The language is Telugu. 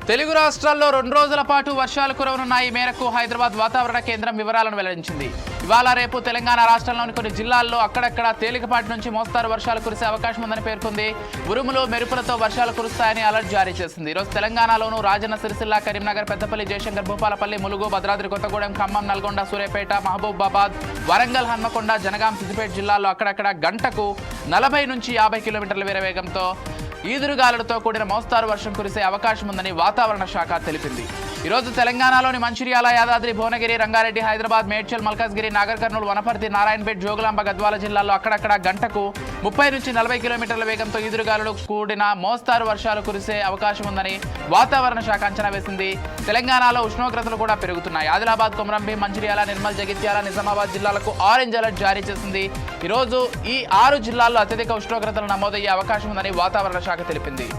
తెలుగు రాష్ట్రాల్లో 2 రోజుల పాటు వర్షాలు కురవనున్న ఈ మేరకు హైదరాబాద్ వాతావరణ కేంద్రం వివరాలను వెల్లడించింది. ఇవాళ రేపు తెలంగాణ రాష్ట్రంలోని కొన్ని జిల్లాల్లో అక్కడక్కడ తేలికపాటి నుంచి మోస్తారు వర్షాలు కురిసే అవకాశం ఉందని పేర్కొంది. ఉరుములు మెరుపులతో వర్షాలు కురుస్తాయని అలర్ట్ జారీ చేసింది. ఈరోజు తెలంగాణలోనూ రాజన్న సిరిసిల్ల, కరీంనగర్, పెద్దపల్లి, జయశంకర్, భూపాలపల్లి, ములుగు, భద్రాద్రి కొత్తగూడెం, ఖమ్మం, నల్గొండ, సూర్యాపేట, మహబూబాబాద్, వరంగల్, హన్మకొండ, జనగాం, సిద్దిపేట జిల్లాల్లో అక్కడక్కడ గంటకు 40 నుంచి 50 కిలోమీటర్ల వేగంతో ఈదురుగాలులతో కూడిన మోస్తారు వర్షం కురిసే అవకాశం ఉందని వాతావరణ శాఖ తెలిపింది. ఈరోజు తెలంగాణలోని మంచిర్యాల, యాదాద్రి, భువనగిరి, రంగారెడ్డి, హైదరాబాద్, మేడ్చల్, మల్కాజ్గిరి, నాగర్ కర్నూలు, వనపర్తి, నారాయణపేట్, జోగులాంబ, గద్వాల జిల్లాల్లో అక్కడక్కడ గంటకు 30 నుంచి 40 కిలోమీటర్ల వేగంతో ఈదురుగాలులు కూడిన మోస్తారు వర్షాలు కురిసే అవకాశం ఉందని వాతావరణ శాఖ అంచనా వేసింది. తెలంగాణలో ఉష్ణోగ్రతలు కూడా పెరుగుతున్నాయి. ఆదిలాబాద్, కొమరంభీం, మంచిర్యాల, నిర్మల్, జగిత్యాల, నిజామాబాద్ జిల్లాలకు ఆరెంజ్ అలర్ట్ జారీ చేసింది. ఈరోజు ఈ 6 జిల్లాల్లో అత్యధిక ఉష్ణోగ్రతలు నమోదయ్యే అవకాశం ఉందని వాతావరణ శాఖ తెలిపింది.